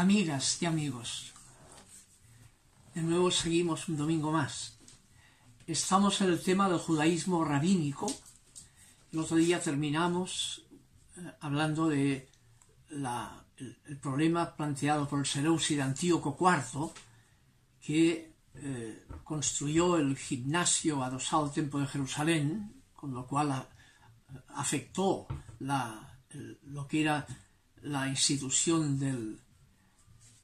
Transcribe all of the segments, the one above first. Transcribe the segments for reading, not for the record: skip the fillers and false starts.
Amigas y amigos, de nuevo seguimos un domingo más. Estamos en el tema del judaísmo rabínico. El otro día terminamos hablando de el problema planteado por el Seleucida Antíoco IV, que construyó el gimnasio adosado al Templo de Jerusalén, con lo cual afectó lo que era la institución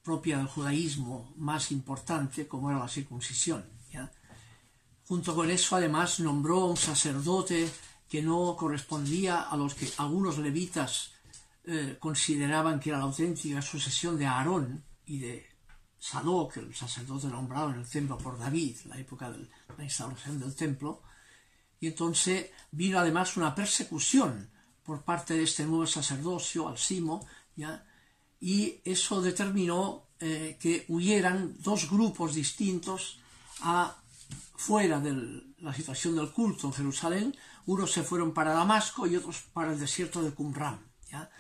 propia del judaísmo más importante, como era la circuncisión, ¿ya? Junto con eso, además, nombró a un sacerdote que no correspondía a los que algunos levitas consideraban que era la auténtica sucesión de Aarón y de Sadoc, el sacerdote nombrado en el templo por David, la época de la instalación del templo. Y entonces vino además una persecución por parte de este nuevo sacerdocio, Alcimo, ¿ya? Y eso determinó que huyeran dos grupos distintos fuera de la situación del culto en Jerusalén. Unos se fueron para Damasco y otros para el desierto de Qumran, ¿ya?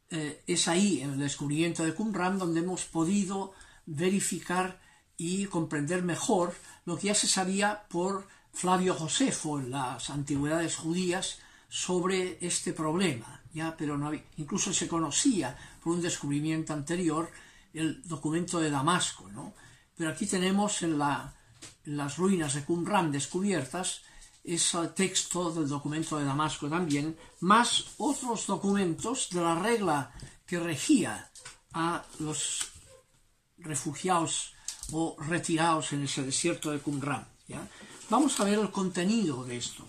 Es ahí, en el descubrimiento de Qumran, donde hemos podido verificar y comprender mejor lo que ya se sabía por Flavio Josefo en las antigüedades judías sobre este problema, ¿ya? Pero no había, incluso se conocía por un descubrimiento anterior el documento de Damasco, ¿no? Pero aquí tenemos en las ruinas de Qumran descubiertas ese texto del documento de Damasco también, más otros documentos de la regla que regía a los refugiados o retirados en ese desierto de Qumran, ¿ya? Vamos a ver el contenido de esto.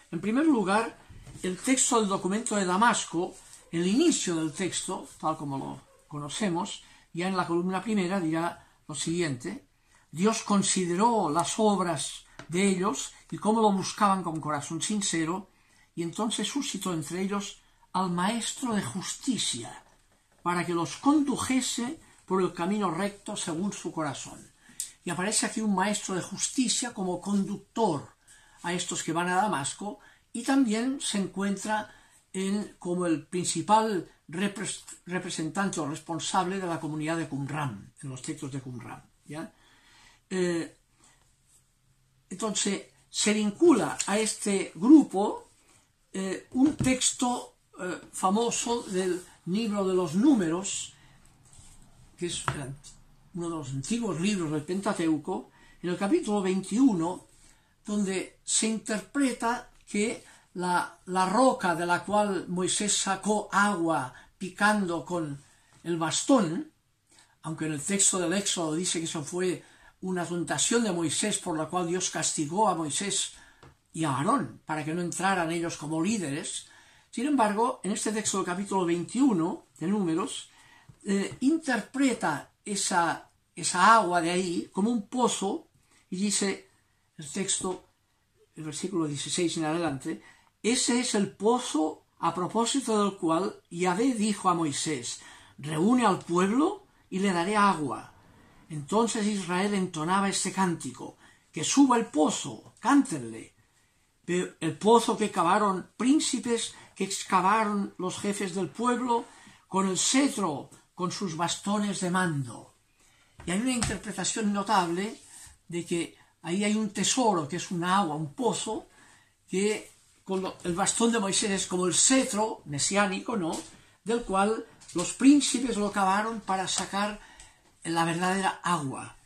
En primer lugar, el texto del documento de Damasco, el inicio del texto, tal como lo conocemos, ya en la columna primera dirá lo siguiente: Dios consideró las obras de ellos y cómo lo buscaban con corazón sincero, y entonces suscitó entre ellos al maestro de justicia, para que los condujese por el camino recto según su corazón. Y aparece aquí un maestro de justicia como conductor a estos que van a Damasco, y también se encuentra como el principal representante o responsable de la comunidad de Qumran, en los textos de Qumran, ¿ya? Entonces se vincula a este grupo un texto famoso del libro de los Números, que es uno de los antiguos libros del Pentateuco, en el capítulo 21, donde se interpreta que la roca de la cual Moisés sacó agua picando con el bastón, aunque en el texto del Éxodo dice que eso fue una tentación de Moisés por la cual Dios castigó a Moisés y a Aarón para que no entraran ellos como líderes. Sin embargo, en este texto del capítulo 21 de Números, interpreta esa agua de ahí como un pozo, y dice el texto, el versículo 16 en adelante: ese es el pozo a propósito del cual Yahvé dijo a Moisés: reúne al pueblo y le daré agua. Entonces Israel entonaba este cántico: que suba el pozo, cántenle. Pero el pozo que cavaron príncipes, que excavaron los jefes del pueblo con el cetro, con sus bastones de mando. Y hay una interpretación notable de que ahí hay un tesoro, que es un agua, un pozo, que con el bastón de Moisés es como el cetro mesiánico, ¿no?, del cual los príncipes lo cavaron para sacar la verdadera agua.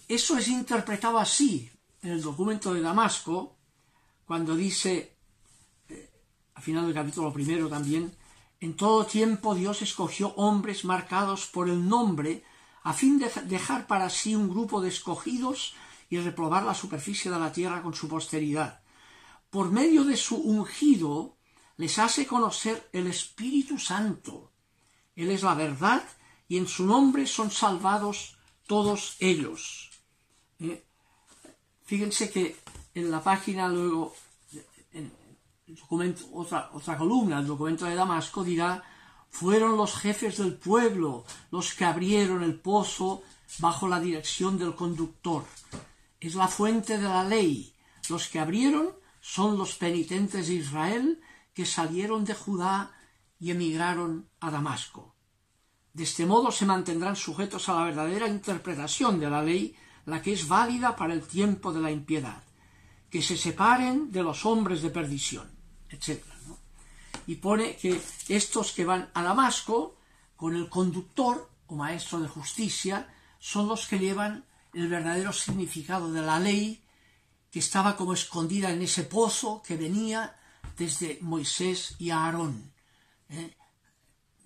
Eso es interpretado así en el documento de Damasco, cuando dice, al final del capítulo primero también: en todo tiempo Dios escogió hombres marcados por el nombre, a fin de dejar para sí un grupo de escogidos y reprobar la superficie de la tierra con su posteridad. Por medio de su ungido les hace conocer el Espíritu Santo. Él es la verdad, y en su nombre son salvados todos ellos. Fíjense que en la página luego, en el documento, otra columna, el documento de Damasco dirá: fueron los jefes del pueblo los que abrieron el pozo bajo la dirección del conductor. Es la fuente de la ley. Los que abrieron son los penitentes de Israel, que salieron de Judá y emigraron a Damasco. De este modo se mantendrán sujetos a la verdadera interpretación de la ley, la que es válida para el tiempo de la impiedad, que se separen de los hombres de perdición, etc., ¿no? Y pone que estos que van a Damasco con el conductor o maestro de justicia son los que llevan el verdadero significado de la ley, que estaba como escondida en ese pozo que venía desde Moisés y Aarón,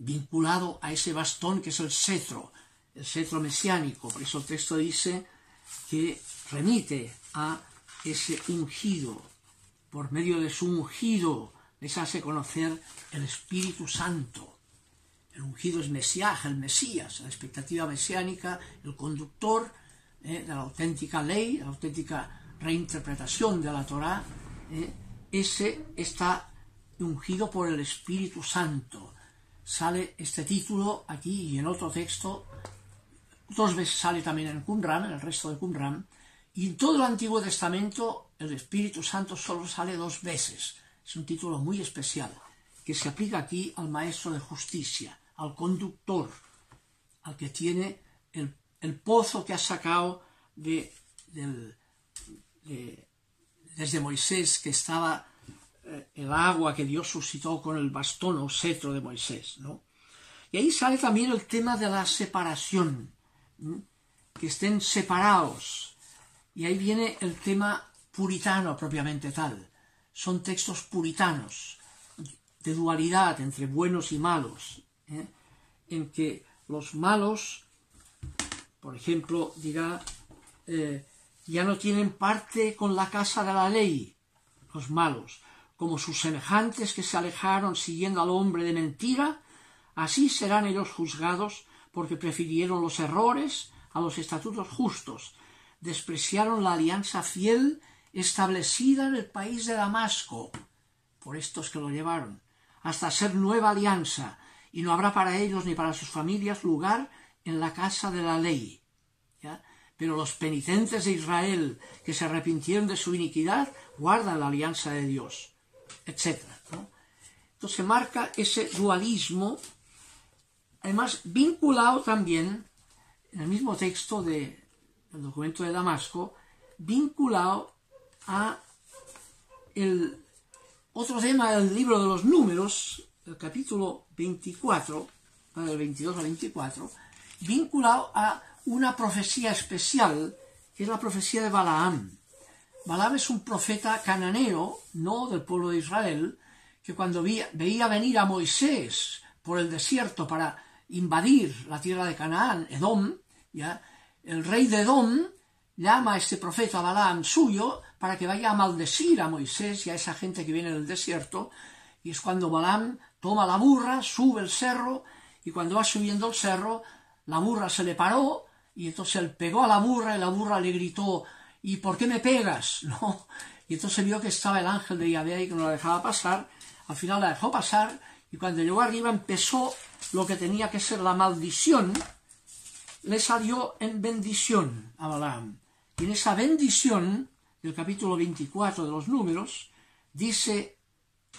vinculado a ese bastón que es el cetro mesiánico. Por eso el texto dice que remite a ese ungido. Por medio de su ungido les hace conocer el Espíritu Santo. El ungido es Mesías, el Mesías, la expectativa mesiánica, el conductor de la auténtica ley, la auténtica reinterpretación de la Torá. Ese está ungido por el Espíritu Santo. Sale este título aquí y en otro texto, 2 veces sale también en Qumran, en el resto de Qumran, y en todo el Antiguo Testamento el Espíritu Santo solo sale 2 veces. Es un título muy especial, que se aplica aquí al maestro de justicia, al conductor, al que tiene el pozo que ha sacado desde Moisés, que estaba el agua que Dios suscitó con el bastón o cetro de Moisés, ¿no? Y ahí sale también el tema de la separación, ¿no? Que estén separados. Y ahí viene el tema puritano propiamente tal. Son textos puritanos, de dualidad entre buenos y malos, en que los malos, por ejemplo, dirá, ya no tienen parte con la casa de la ley, los malos, como sus semejantes que se alejaron siguiendo al hombre de mentira, así serán ellos juzgados, porque prefirieron los errores a los estatutos justos, despreciaron la alianza fiel establecida en el país de Damasco, por estos que lo llevaron, hasta ser nueva alianza, y no habrá para ellos ni para sus familias lugar en la casa de la ley. ¿Ya? Pero los penitentes de Israel, que se arrepintieron de su iniquidad, guardan la alianza de Dios, etc., ¿no? Entonces marca ese dualismo, además vinculado también, en el mismo texto del documento de Damasco, vinculado a el otro tema del libro de los Números, el capítulo 24, del 22 al 24, vinculado a una profecía especial, que es la profecía de Balaam. Balaam es un profeta cananeo, no del pueblo de Israel, que cuando veía venir a Moisés por el desierto para invadir la tierra de Canaán, Edom, ¿ya? El rey de Edom llama a este profeta Balaam suyo para que vaya a maldecir a Moisés y a esa gente que viene del desierto, y es cuando Balaam toma la burra, sube el cerro, y cuando va subiendo el cerro, la burra se le paró, y entonces él pegó a la burra, y la burra le gritó, ¿y por qué me pegas? ¿No? Y entonces vio que estaba el ángel de Yahvé ahí que no la dejaba pasar, al final la dejó pasar, y cuando llegó arriba empezó lo que tenía que ser la maldición, le salió en bendición a Balaam. Y en esa bendición del capítulo 24 de los Números, dice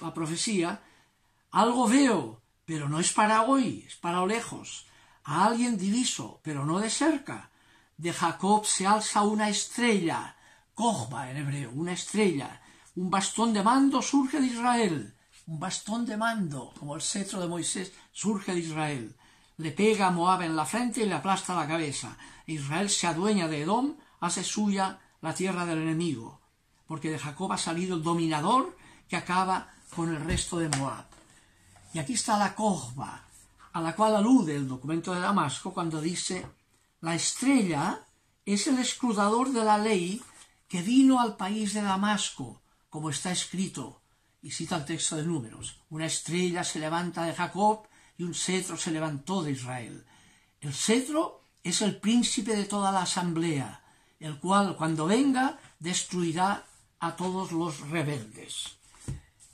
la profecía, algo veo, pero no es para hoy, es para lejos. A alguien diviso, pero no de cerca. De Jacob se alza una estrella, Kojba en hebreo, una estrella. Un bastón de mando surge de Israel. Un bastón de mando, como el cetro de Moisés, surge de Israel. Le pega a Moab en la frente y le aplasta la cabeza. Israel se adueña de Edom, hace suya la tierra del enemigo. Porque de Jacob ha salido el dominador que acaba con el resto de Moab. Y aquí está la Kojba, a la cual alude el documento de Damasco cuando dice, la estrella es el escrutador de la ley que vino al país de Damasco, como está escrito, y cita el texto de Números, una estrella se levanta de Jacob y un cetro se levantó de Israel. El cetro es el príncipe de toda la asamblea, el cual cuando venga destruirá a todos los rebeldes.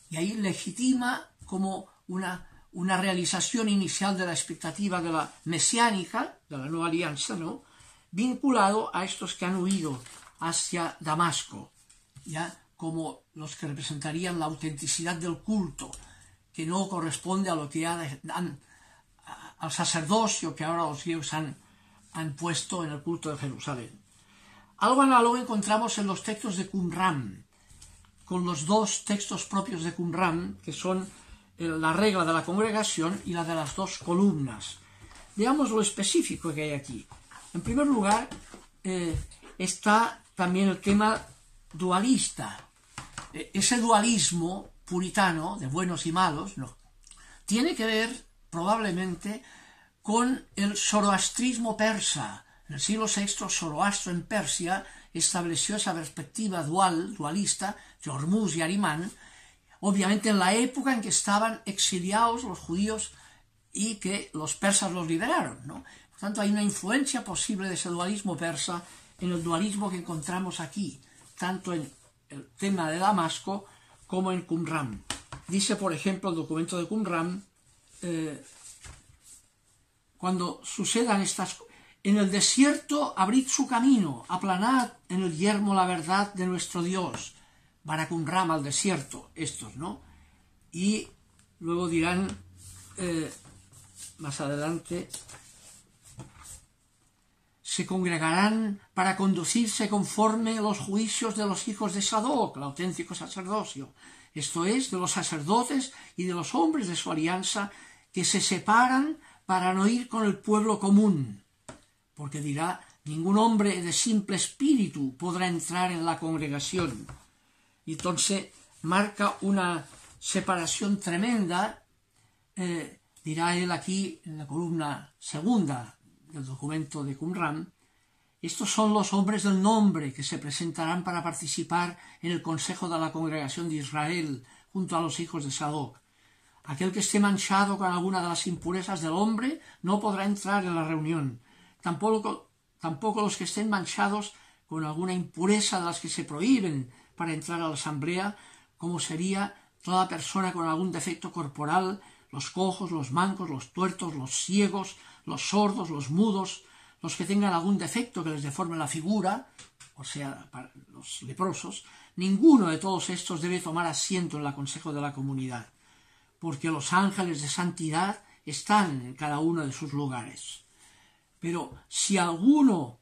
Y ahí legitima como una realización inicial de la expectativa de la mesiánica, de la nueva alianza, ¿no? Vinculado a estos que han huido hacia Damasco, ya como los que representarían la autenticidad del culto, que no corresponde a lo que han al sacerdocio que ahora los griegos han puesto en el culto de Jerusalén. Algo análogo encontramos en los textos de Qumran, con los dos textos propios de Qumran, que son la regla de la congregación y la de las dos columnas. Veamos lo específico que hay aquí. En primer lugar, está también el tema dualista. Ese dualismo puritano de buenos y malos tiene que ver probablemente con el zoroastrismo persa. En el siglo VI, Zoroastro en Persia estableció esa perspectiva dualista de Hormuz y Arimán, obviamente en la época en que estaban exiliados los judíos y que los persas los liberaron, ¿no? Por tanto, hay una influencia posible de ese dualismo persa en el dualismo que encontramos aquí, tanto en el tema de Damasco como en Qumran. Dice, por ejemplo, el documento de Qumran, cuando sucedan estas cosas: en el desierto abrid su camino, aplanad en el yermo la verdad de nuestro Dios. Van a Qumran, al desierto, estos, ¿no? Y luego dirán, más adelante, se congregarán para conducirse conforme a los juicios de los hijos de Sadoc, el auténtico sacerdocio, esto es, de los sacerdotes y de los hombres de su alianza, que se separan para no ir con el pueblo común, porque dirá, ningún hombre de simple espíritu podrá entrar en la congregación. Y entonces marca una separación tremenda, dirá él aquí en la columna segunda del documento de Qumran: estos son los hombres del nombre que se presentarán para participar en el consejo de la congregación de Israel junto a los hijos de Sadoc. Aquel que esté manchado con alguna de las impurezas del hombre no podrá entrar en la reunión. Tampoco los que estén manchados con alguna impureza de las que se prohíben para entrar a la asamblea, como sería toda persona con algún defecto corporal, los cojos, los mancos, los tuertos, los ciegos, los sordos, los mudos, los que tengan algún defecto que les deforme la figura, o sea, para los leprosos. Ninguno de todos estos debe tomar asiento en el consejo de la comunidad, porque los ángeles de santidad están en cada uno de sus lugares. Pero si alguno,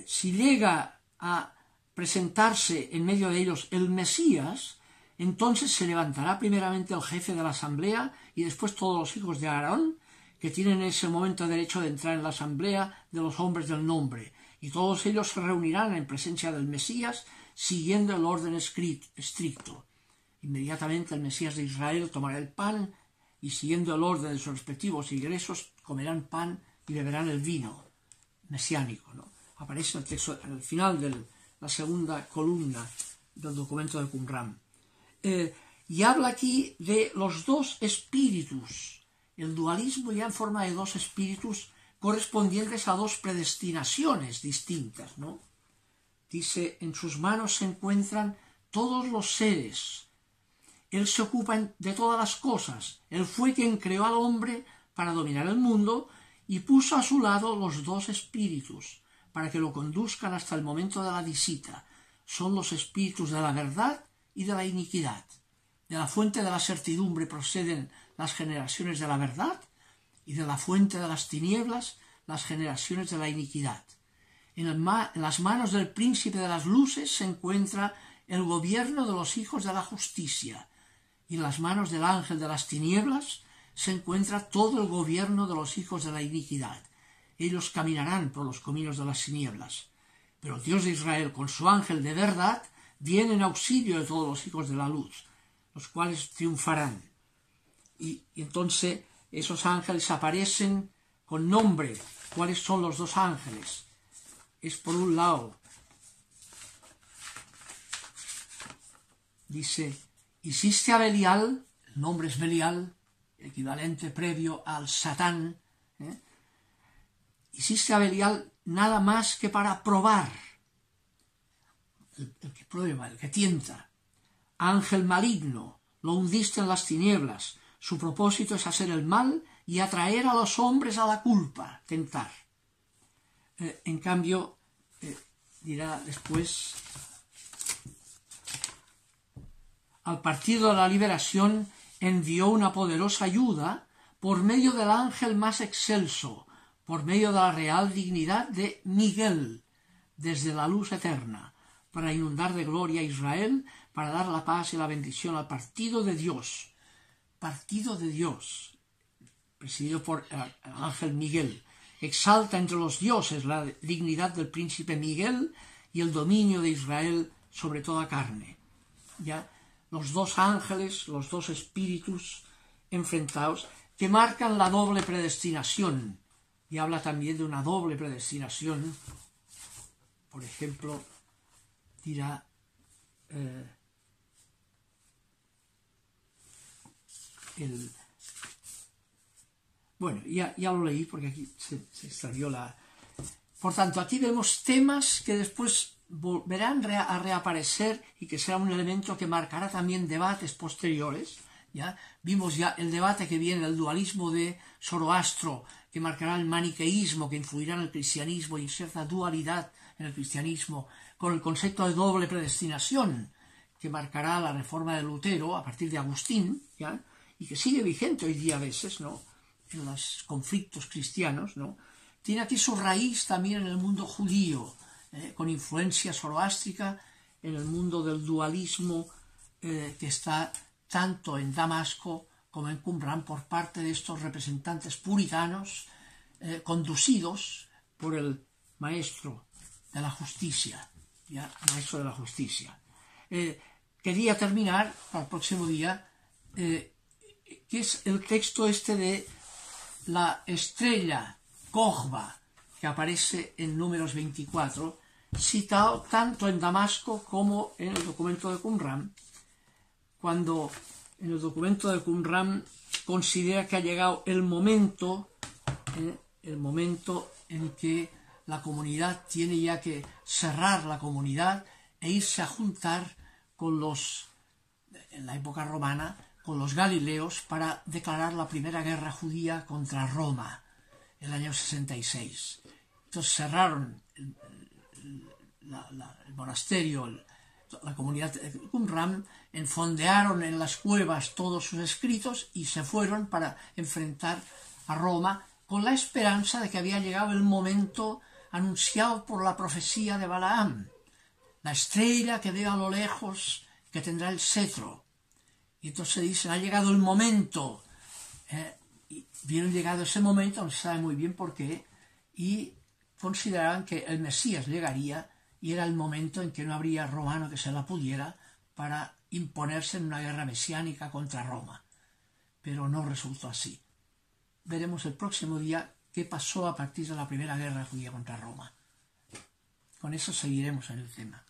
si llega a presentarse en medio de ellos el Mesías, entonces se levantará primeramente el jefe de la asamblea y después todos los hijos de Aarón, que tienen en ese momento derecho de entrar en la asamblea de los hombres del nombre, y todos ellos se reunirán en presencia del Mesías siguiendo el orden estricto. Inmediatamente el Mesías de Israel tomará el pan y, siguiendo el orden de sus respectivos ingresos, comerán pan y beberán el vino mesiánico, ¿no? Aparece en el texto, al final de la segunda columna del documento de Qumran. Y habla aquí de los dos espíritus, el dualismo ya en forma de dos espíritus correspondientes a dos predestinaciones distintas, ¿no? Dice, en sus manos se encuentran todos los seres. Él se ocupa de todas las cosas. Él fue quien creó al hombre para dominar el mundo y puso a su lado los dos espíritus para que lo conduzcan hasta el momento de la visita. Son los espíritus de la verdad y de la iniquidad. De la fuente de la certidumbre proceden las generaciones de la verdad y de la fuente de las tinieblas las generaciones de la iniquidad. En las manos del príncipe de las luces se encuentra el gobierno de los hijos de la justicia, y en las manos del ángel de las tinieblas se encuentra todo el gobierno de los hijos de la iniquidad. Ellos caminarán por los caminos de las tinieblas. Pero Dios de Israel, con su ángel de verdad, viene en auxilio de todos los hijos de la luz, los cuales triunfarán. Y entonces esos ángeles aparecen con nombre. ¿Cuáles son los dos ángeles? Es por un lado, dice, hiciste a Belial, el nombre es Belial, equivalente previo al Satán, hiciste a Belial nada más que para probar, el que prueba, el que tienta. Ángel maligno, lo hundiste en las tinieblas, su propósito es hacer el mal y atraer a los hombres a la culpa, tentar. En cambio, dirá después, al partido de la liberación envió una poderosa ayuda por medio del ángel más excelso, por medio de la real dignidad de Miguel, desde la luz eterna, para inundar de gloria a Israel, para dar la paz y la bendición al partido de Dios, presidido por el ángel Miguel. Exalta entre los dioses la dignidad del príncipe Miguel y el dominio de Israel sobre toda carne. Ya los dos ángeles, los dos espíritus enfrentados, que marcan la doble predestinación, y habla también de una doble predestinación. Por ejemplo, dirá bueno, ya lo leí porque aquí se extravió la... Por tanto, aquí vemos temas que después volverán a reaparecer y que será un elemento que marcará también debates posteriores. ¿Ya? Vimos ya el debate que viene del dualismo de Zoroastro, que marcará el maniqueísmo, que influirá en el cristianismo y cierta dualidad en el cristianismo, con el concepto de doble predestinación, que marcará la reforma de Lutero a partir de Agustín, ¿ya? Y que sigue vigente hoy día a veces, ¿no?, en los conflictos cristianos, ¿no? Tiene aquí su raíz también en el mundo judío, con influencia zoroástrica, en el mundo del dualismo que está tanto en Damasco como en Qumran por parte de estos representantes puritanos conducidos por el maestro de la justicia, ¿ya? Maestro de la justicia. Quería terminar para el próximo día, que es el texto este de la estrella Kojba, que aparece en Números 24, citado tanto en Damasco como en el documento de Qumran, cuando en el documento de Qumran considera que ha llegado el momento en que la comunidad tiene ya que cerrar la comunidad e irse a juntar con los, en la época romana, con los galileos para declarar la primera guerra judía contra Roma, en el año 66. Entonces cerraron el monasterio, la comunidad de Qumran, enfondearon en las cuevas todos sus escritos y se fueron para enfrentar a Roma con la esperanza de que había llegado el momento anunciado por la profecía de Balaam, la estrella que ve a lo lejos que tendrá el cetro. Y entonces dicen, ha llegado el momento. Y vieron llegado ese momento, no se sabe muy bien por qué, y consideraban que el Mesías llegaría y era el momento en que no habría romano que se la pudiera para imponerse en una guerra mesiánica contra Roma. Pero no resultó así. Veremos el próximo día qué pasó a partir de la primera guerra judía contra Roma. Con eso seguiremos en el tema.